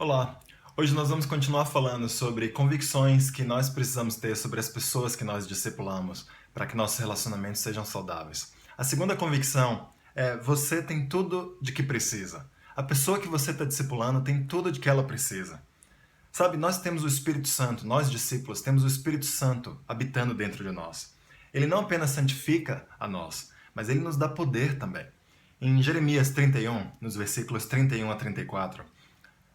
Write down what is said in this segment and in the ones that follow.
Olá! Hoje nós vamos continuar falando sobre convicções que nós precisamos ter sobre as pessoas que nós discipulamos para que nossos relacionamentos sejam saudáveis. A segunda convicção é: você tem tudo de que precisa. A pessoa que você está discipulando tem tudo de que ela precisa. Sabe, nós temos o Espírito Santo, nós discípulos temos o Espírito Santo habitando dentro de nós. Ele não apenas santifica a nós, mas ele nos dá poder também. Em Jeremias 31, nos versículos 31 a 34,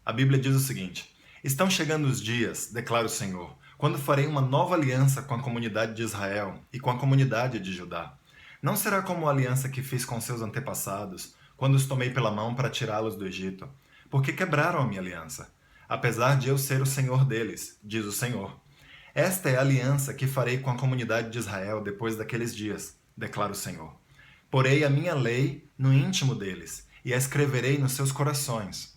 a Bíblia diz o seguinte: Estão chegando os dias, declara o Senhor, quando farei uma nova aliança com a comunidade de Israel e com a comunidade de Judá. Não será como a aliança que fiz com seus antepassados, quando os tomei pela mão para tirá-los do Egito, porque quebraram a minha aliança, apesar de eu ser o Senhor deles, diz o Senhor. Esta é a aliança que farei com a comunidade de Israel depois daqueles dias, declara o Senhor. Porei a minha lei no íntimo deles e a escreverei nos seus corações.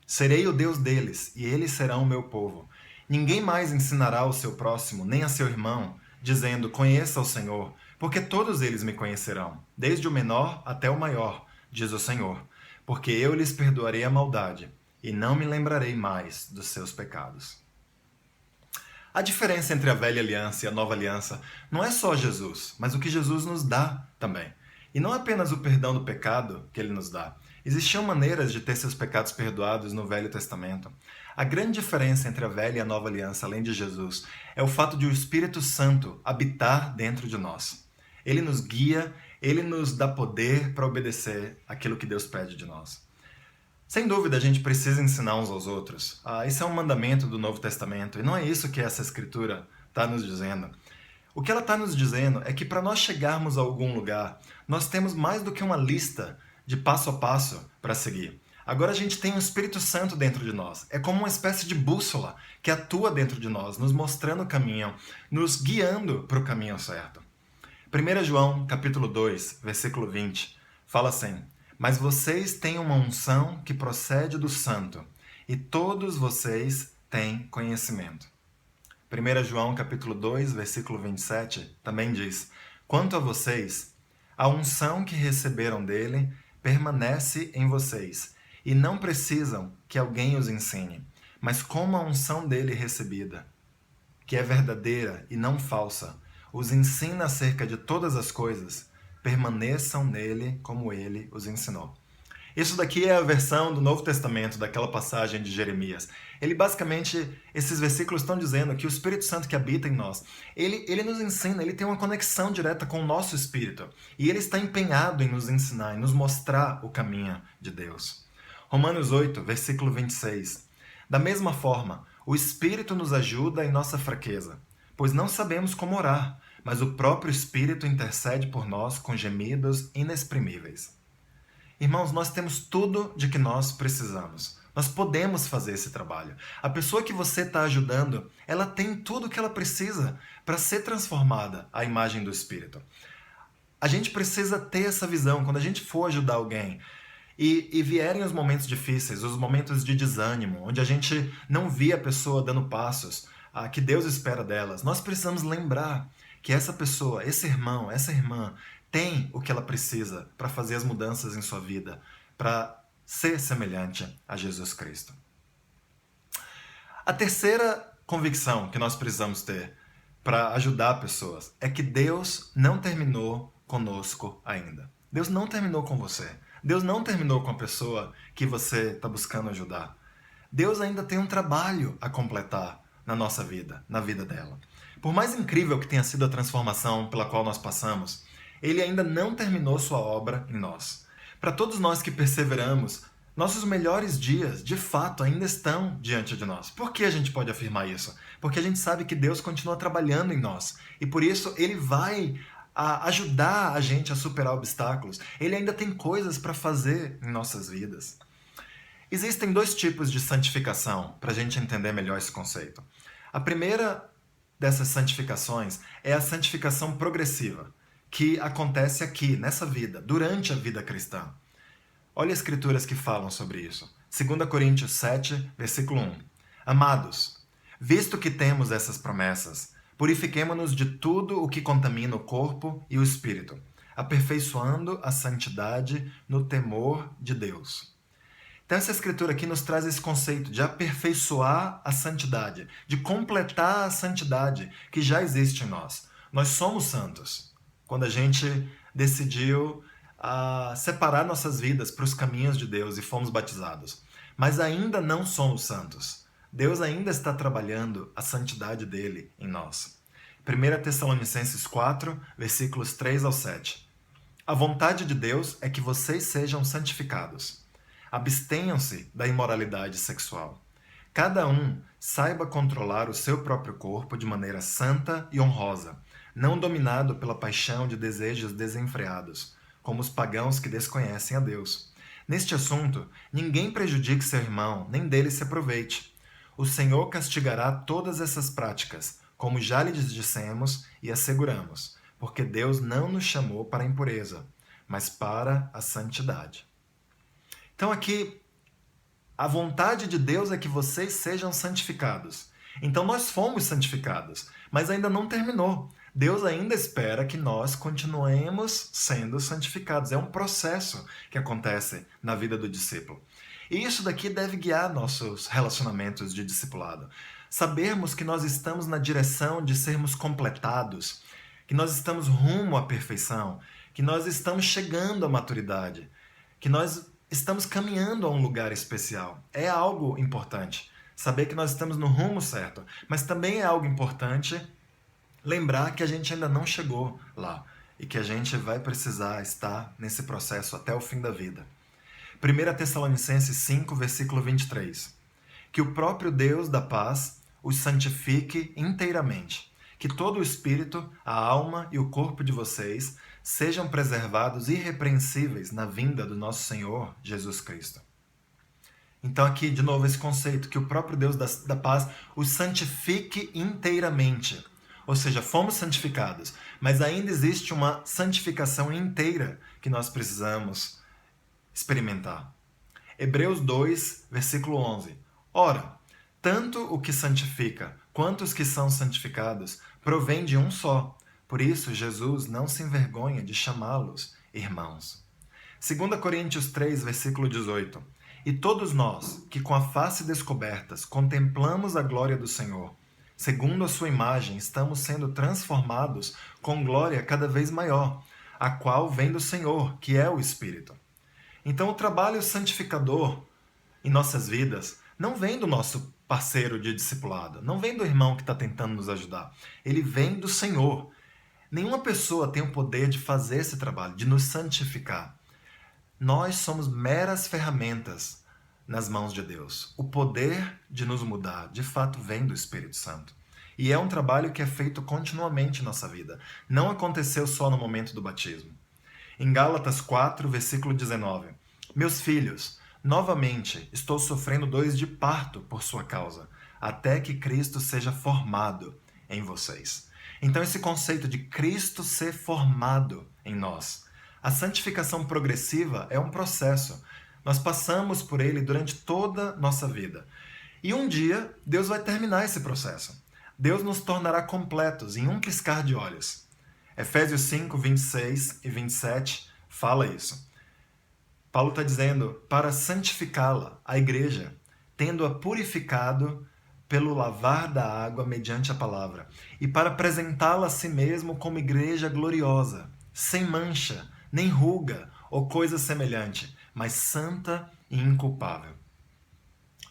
Serei o Deus deles, e eles serão o meu povo. Ninguém mais ensinará ao seu próximo, nem a seu irmão, dizendo: Conheça o Senhor, porque todos eles me conhecerão, desde o menor até o maior, diz o Senhor. Porque eu lhes perdoarei a maldade, e não me lembrarei mais dos seus pecados. A diferença entre a velha aliança e a nova aliança não é só Jesus, mas o que Jesus nos dá também. E não apenas o perdão do pecado que ele nos dá. Existiam maneiras de ter seus pecados perdoados no Velho Testamento. A grande diferença entre a velha e a nova aliança, além de Jesus, é o fato de o Espírito Santo habitar dentro de nós. Ele nos guia, ele nos dá poder para obedecer aquilo que Deus pede de nós. Sem dúvida, a gente precisa ensinar uns aos outros. Isso é um mandamento do Novo Testamento, e não é isso que essa escritura está nos dizendo. O que ela está nos dizendo é que para nós chegarmos a algum lugar, nós temos mais do que uma lista de passo a passo para seguir. Agora a gente tem o Espírito Santo dentro de nós. É como uma espécie de bússola que atua dentro de nós, nos mostrando o caminho, nos guiando para o caminho certo. 1 João, capítulo 2, versículo 20, fala assim: Mas vocês têm uma unção que procede do Santo, e todos vocês têm conhecimento. 1 João, capítulo 2, versículo 27, também diz: Quanto a vocês, a unção que receberam dele permanece em vocês, e não precisam que alguém os ensine, mas como a unção dele recebida, que é verdadeira e não falsa, os ensina acerca de todas as coisas, permaneçam nele como ele os ensinou. Isso daqui é a versão do Novo Testamento, daquela passagem de Jeremias. Esses versículos estão dizendo que o Espírito Santo que habita em nós, ele nos ensina, ele tem uma conexão direta com o nosso espírito. E ele está empenhado em nos ensinar, em nos mostrar o caminho de Deus. Romanos 8, versículo 26. Da mesma forma, o Espírito nos ajuda em nossa fraqueza, pois não sabemos como orar, mas o próprio Espírito intercede por nós com gemidos inexprimíveis. Irmãos, nós temos tudo de que nós precisamos. Nós podemos fazer esse trabalho. A pessoa que você está ajudando, ela tem tudo o que ela precisa para ser transformada à imagem do Espírito. A gente precisa ter essa visão quando a gente for ajudar alguém e vierem os momentos difíceis, os momentos de desânimo, onde a gente não vê a pessoa dando passos que Deus espera delas. Nós precisamos lembrar que essa pessoa, esse irmão, essa irmã, tem o que ela precisa para fazer as mudanças em sua vida, para ser semelhante a Jesus Cristo. A terceira convicção que nós precisamos ter para ajudar pessoas é que Deus não terminou conosco ainda. Deus não terminou com você. Deus não terminou com a pessoa que você está buscando ajudar. Deus ainda tem um trabalho a completar na nossa vida, na vida dela. Por mais incrível que tenha sido a transformação pela qual nós passamos, ele ainda não terminou sua obra em nós. Para todos nós que perseveramos, nossos melhores dias, de fato, ainda estão diante de nós. Por que a gente pode afirmar isso? Porque a gente sabe que Deus continua trabalhando em nós. E por isso ele vai ajudar a gente a superar obstáculos. Ele ainda tem coisas para fazer em nossas vidas. Existem dois tipos de santificação, para a gente entender melhor esse conceito. A primeira dessas santificações é a santificação progressiva, que acontece aqui, nessa vida, durante a vida cristã. Olha as escrituras que falam sobre isso. 2 Coríntios 7, versículo 1. Amados, visto que temos essas promessas, purifiquemo-nos de tudo o que contamina o corpo e o espírito, aperfeiçoando a santidade no temor de Deus. Então essa escritura aqui nos traz esse conceito de aperfeiçoar a santidade, de completar a santidade que já existe em nós. Nós somos santos. Quando a gente decidiu separar nossas vidas para os caminhos de Deus e fomos batizados. Mas ainda não somos santos. Deus ainda está trabalhando a santidade dele em nós. 1 Tessalonicenses 4, versículos 3 ao 7. A vontade de Deus é que vocês sejam santificados. Abstenham-se da imoralidade sexual. Cada um saiba controlar o seu próprio corpo de maneira santa e honrosa, não dominado pela paixão de desejos desenfreados, como os pagãos que desconhecem a Deus. Neste assunto, ninguém prejudique seu irmão, nem dele se aproveite. O Senhor castigará todas essas práticas, como já lhes dissemos e asseguramos, porque Deus não nos chamou para a impureza, mas para a santidade. Então aqui, a vontade de Deus é que vocês sejam santificados. Então nós fomos santificados, mas ainda não terminou. Deus ainda espera que nós continuemos sendo santificados. É um processo que acontece na vida do discípulo. E isso daqui deve guiar nossos relacionamentos de discipulado. Sabermos que nós estamos na direção de sermos completados, que nós estamos rumo à perfeição, que nós estamos chegando à maturidade, que nós estamos caminhando a um lugar especial. É algo importante saber que nós estamos no rumo certo, mas também é algo importante lembrar que a gente ainda não chegou lá e que a gente vai precisar estar nesse processo até o fim da vida. 1 Tessalonicenses 5, versículo 23. Que o próprio Deus da paz os santifique inteiramente, que todo o espírito, a alma e o corpo de vocês sejam preservados irrepreensíveis na vinda do nosso Senhor Jesus Cristo. Então aqui, de novo, esse conceito, que o próprio Deus da paz os santifique inteiramente. Ou seja, fomos santificados, mas ainda existe uma santificação inteira que nós precisamos experimentar. Hebreus 2, versículo 11. Ora, tanto o que santifica quanto os que são santificados provém de um só. Por isso, Jesus não se envergonha de chamá-los irmãos. 2 Coríntios 3, versículo 18. E todos nós, que com a face descobertas contemplamos a glória do Senhor, segundo a sua imagem, estamos sendo transformados com glória cada vez maior, a qual vem do Senhor, que é o Espírito. Então, o trabalho santificador em nossas vidas não vem do nosso parceiro de discipulado, não vem do irmão que está tentando nos ajudar. Ele vem do Senhor. Nenhuma pessoa tem o poder de fazer esse trabalho, de nos santificar. Nós somos meras ferramentas nas mãos de Deus. O poder de nos mudar, de fato, vem do Espírito Santo. E é um trabalho que é feito continuamente em nossa vida. Não aconteceu só no momento do batismo. Em Gálatas 4, versículo 19. Meus filhos, novamente estou sofrendo dores de parto por sua causa, até que Cristo seja formado em vocês. Então esse conceito de Cristo ser formado em nós. A santificação progressiva é um processo. Nós passamos por ele durante toda a nossa vida. E um dia, Deus vai terminar esse processo. Deus nos tornará completos em um piscar de olhos. Efésios 5, 26 e 27 fala isso. Paulo está dizendo, para santificá-la, a igreja, tendo-a purificado pelo lavar da água mediante a palavra, e para apresentá-la a si mesmo como igreja gloriosa, sem mancha, nem ruga ou coisa semelhante, mas santa e inculpável.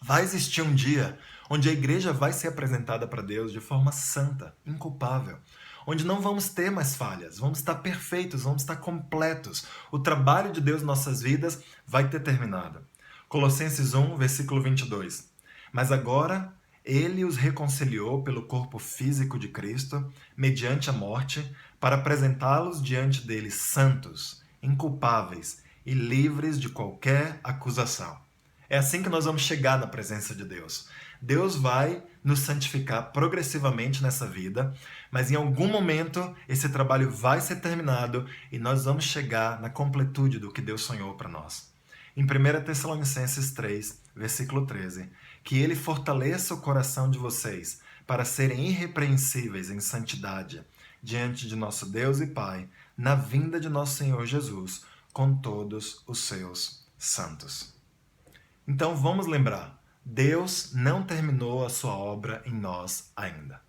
Vai existir um dia onde a igreja vai ser apresentada para Deus de forma santa, inculpável, onde não vamos ter mais falhas, vamos estar perfeitos, vamos estar completos. O trabalho de Deus em nossas vidas vai ter terminado. Colossenses 1, versículo 22. Mas agora ele os reconciliou pelo corpo físico de Cristo, mediante a morte, para apresentá-los diante dele santos, inculpáveis e livres de qualquer acusação. É assim que nós vamos chegar na presença de Deus. Deus vai nos santificar progressivamente nessa vida, mas em algum momento esse trabalho vai ser terminado e nós vamos chegar na completude do que Deus sonhou para nós. Em 1 Tessalonicenses 3, versículo 13, que ele fortaleça o coração de vocês para serem irrepreensíveis em santidade diante de nosso Deus e Pai, na vinda de nosso Senhor Jesus, com todos os seus santos. Então vamos lembrar, Deus não terminou a sua obra em nós ainda.